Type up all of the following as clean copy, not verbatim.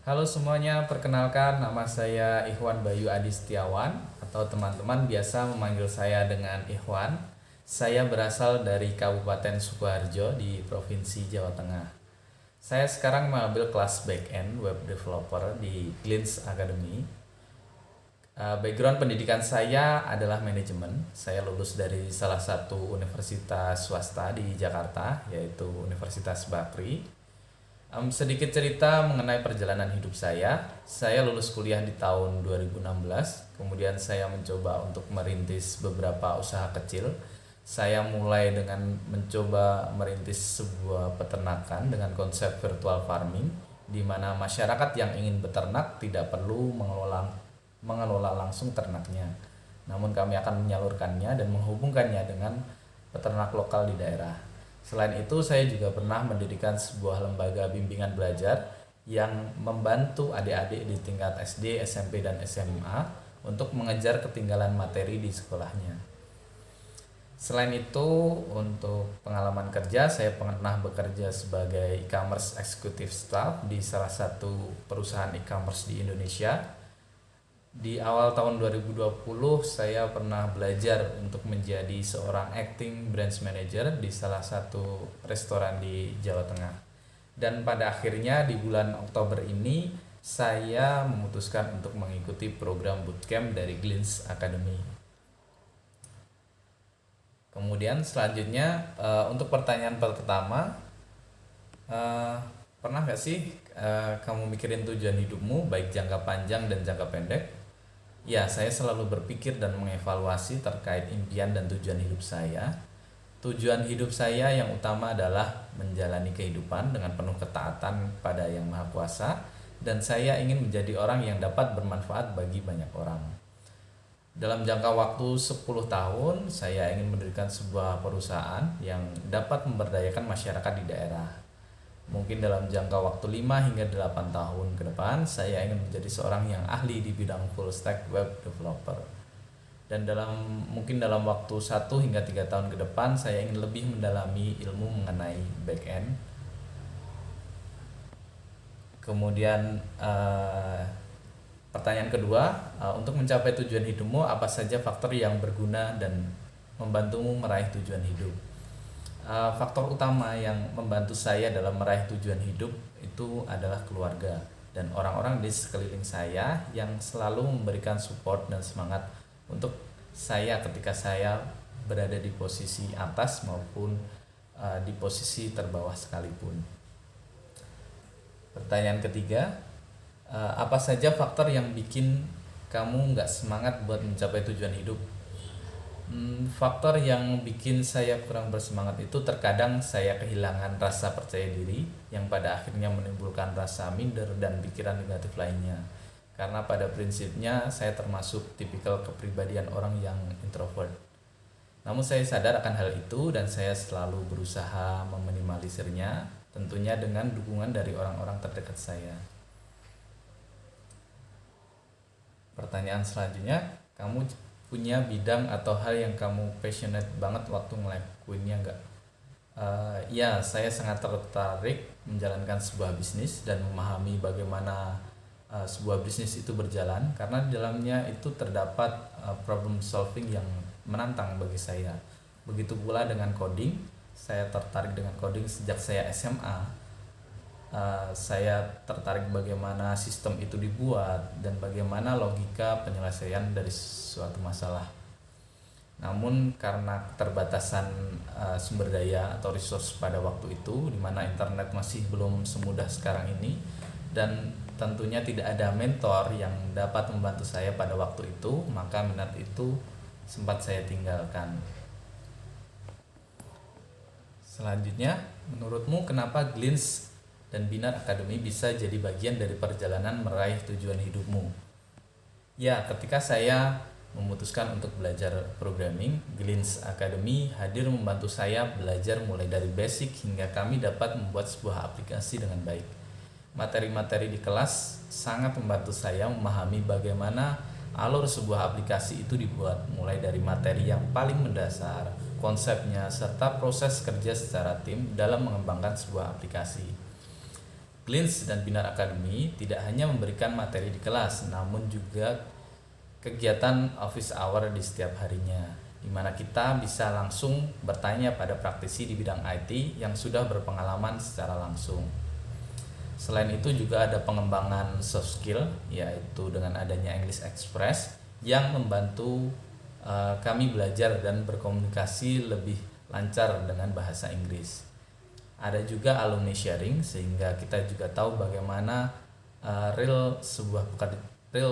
Halo semuanya, perkenalkan nama saya Ikhwan Bayu Adi Setiawan atau teman-teman biasa memanggil saya dengan Ikhwan. Saya berasal dari Kabupaten Sukoharjo di Provinsi Jawa Tengah. Saya sekarang mengambil kelas back-end web developer di Glins Academy. Background pendidikan saya adalah manajemen. Saya lulus dari salah satu universitas swasta di Jakarta, yaitu Universitas Bakri. Sedikit cerita mengenai perjalanan hidup saya. Saya lulus kuliah di tahun 2016. Kemudian saya mencoba untuk merintis beberapa usaha kecil. Saya mulai dengan mencoba merintis sebuah peternakan dengan konsep virtual farming, di mana masyarakat yang ingin beternak tidak perlu mengelola langsung ternaknya. Namun kami akan menyalurkannya dan menghubungkannya dengan peternak lokal di daerah. Selain itu, saya juga pernah mendirikan sebuah lembaga bimbingan belajar yang membantu adik-adik di tingkat SD, SMP, dan SMA untuk mengejar ketinggalan materi di sekolahnya. Selain itu, untuk pengalaman kerja, saya pernah bekerja sebagai e-commerce executive staff di salah satu perusahaan e-commerce di Indonesia. Di awal tahun 2020 saya pernah belajar untuk menjadi seorang acting branch manager di salah satu restoran di Jawa Tengah. Dan pada akhirnya di bulan Oktober ini saya memutuskan untuk mengikuti program bootcamp dari Glins Academy. Kemudian selanjutnya untuk pertanyaan pertama, pernah gak sih kamu mikirin tujuan hidupmu baik jangka panjang dan jangka pendek? Ya, saya selalu berpikir dan mengevaluasi terkait impian dan tujuan hidup saya. Tujuan hidup saya yang utama adalah menjalani kehidupan dengan penuh ketaatan pada Yang Maha Kuasa, dan saya ingin menjadi orang yang dapat bermanfaat bagi banyak orang. Dalam jangka waktu 10 tahun, saya ingin mendirikan sebuah perusahaan yang dapat memberdayakan masyarakat di daerah. Mungkin dalam jangka waktu 5 hingga 8 tahun ke depan, saya ingin menjadi seorang yang ahli di bidang full stack web developer. Dan mungkin dalam waktu 1 hingga 3 tahun ke depan, saya ingin lebih mendalami ilmu mengenai back end. Kemudian pertanyaan kedua, untuk mencapai tujuan hidupmu, apa saja faktor yang berguna dan membantumu meraih tujuan hidup? Faktor utama yang membantu saya dalam meraih tujuan hidup itu adalah keluarga dan orang-orang di sekeliling saya yang selalu memberikan support dan semangat untuk saya ketika saya berada di posisi atas maupun di posisi terbawah sekalipun. Pertanyaan ketiga, apa saja faktor yang bikin kamu nggak semangat buat mencapai tujuan hidup? Faktor yang bikin saya kurang bersemangat itu terkadang saya kehilangan rasa percaya diri yang pada akhirnya menimbulkan rasa minder dan pikiran negatif lainnya. Karena pada prinsipnya saya termasuk tipikal kepribadian orang yang introvert. Namun saya sadar akan hal itu dan saya selalu berusaha meminimalisirnya, tentunya dengan dukungan dari orang-orang terdekat saya. Pertanyaan selanjutnya, kamu punya bidang atau hal yang kamu passionate banget waktu ngelakuinnya nggak? Ya, saya sangat tertarik menjalankan sebuah bisnis dan memahami bagaimana sebuah bisnis itu berjalan, karena di dalamnya itu terdapat problem solving yang menantang bagi saya. Begitu pula dengan coding, saya tertarik dengan coding sejak saya SMA. Saya tertarik bagaimana sistem itu dibuat dan bagaimana logika penyelesaian dari suatu masalah. Namun karena keterbatasan sumber daya atau resource pada waktu itu, di mana internet masih belum semudah sekarang ini, dan tentunya tidak ada mentor yang dapat membantu saya pada waktu itu, maka minat itu sempat saya tinggalkan. Selanjutnya, menurutmu kenapa Glins dan Binar Academy bisa jadi bagian dari perjalanan meraih tujuan hidupmu? Ya, ketika saya memutuskan untuk belajar programming, Glins Academy hadir membantu saya belajar mulai dari basic hingga kami dapat membuat sebuah aplikasi dengan baik. Materi-materi di kelas sangat membantu saya memahami bagaimana alur sebuah aplikasi itu dibuat, mulai dari materi yang paling mendasar, konsepnya, serta proses kerja secara tim dalam mengembangkan sebuah aplikasi. Glints dan Binar Academy tidak hanya memberikan materi di kelas, namun juga kegiatan office hour di setiap harinya, di mana kita bisa langsung bertanya pada praktisi di bidang IT yang sudah berpengalaman secara langsung. Selain itu juga ada pengembangan soft skill, yaitu dengan adanya English Express yang membantu kami belajar dan berkomunikasi lebih lancar dengan bahasa Inggris. Ada juga alumni sharing, sehingga kita juga tahu bagaimana real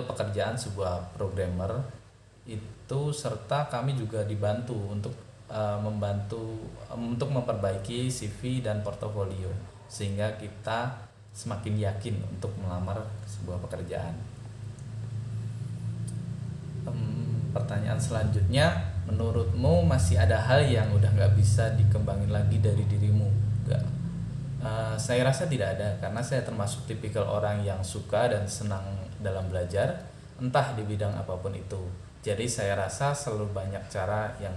pekerjaan sebuah programmer itu, serta kami juga dibantu untuk memperbaiki CV dan portofolio, sehingga kita semakin yakin untuk melamar sebuah pekerjaan. Pertanyaan selanjutnya, menurutmu masih ada hal yang udah nggak bisa dikembangin lagi dari dirimu? Nggak. Saya rasa tidak ada, karena saya termasuk tipikal orang yang suka dan senang dalam belajar, entah di bidang apapun itu. Jadi saya rasa selalu banyak cara yang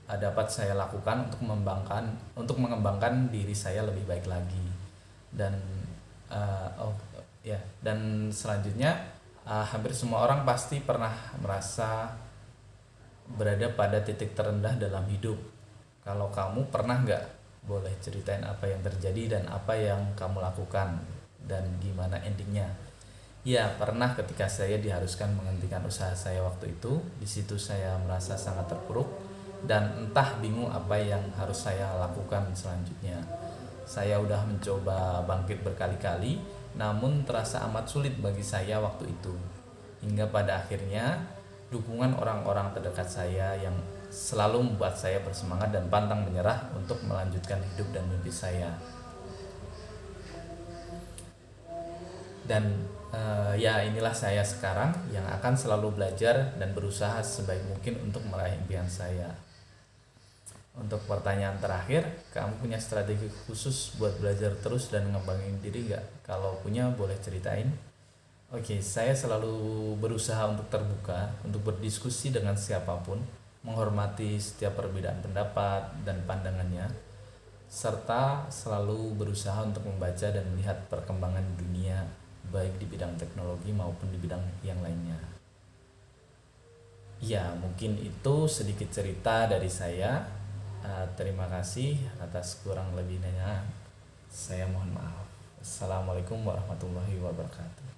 dapat saya lakukan untuk mengembangkan diri saya lebih baik lagi. Dan selanjutnya, hampir semua orang pasti pernah merasa berada pada titik terendah dalam hidup. Kalau kamu pernah nggak, boleh ceritain apa yang terjadi dan apa yang kamu lakukan dan gimana endingnya. Ya, pernah ketika saya diharuskan menghentikan usaha saya waktu itu. Di situ saya merasa sangat terpuruk dan entah bingung apa yang harus saya lakukan selanjutnya. Saya udah mencoba bangkit berkali-kali, namun terasa amat sulit bagi saya waktu itu. Hingga pada akhirnya dukungan orang-orang terdekat saya yang selalu membuat saya bersemangat dan pantang menyerah untuk melanjutkan hidup dan mimpi saya. Dan inilah saya sekarang yang akan selalu belajar dan berusaha sebaik mungkin untuk meraih impian saya. Untuk pertanyaan terakhir, kamu punya strategi khusus buat belajar terus dan ngembangin diri nggak? Kalau punya, boleh ceritain. Oke, saya selalu berusaha untuk terbuka, untuk berdiskusi dengan siapapun, menghormati setiap perbedaan pendapat dan pandangannya, serta selalu berusaha untuk membaca dan melihat perkembangan dunia, baik di bidang teknologi maupun di bidang yang lainnya. Ya, mungkin itu sedikit cerita dari saya. Terima kasih atas kurang lebihnya. Saya mohon maaf. Assalamualaikum warahmatullahi wabarakatuh.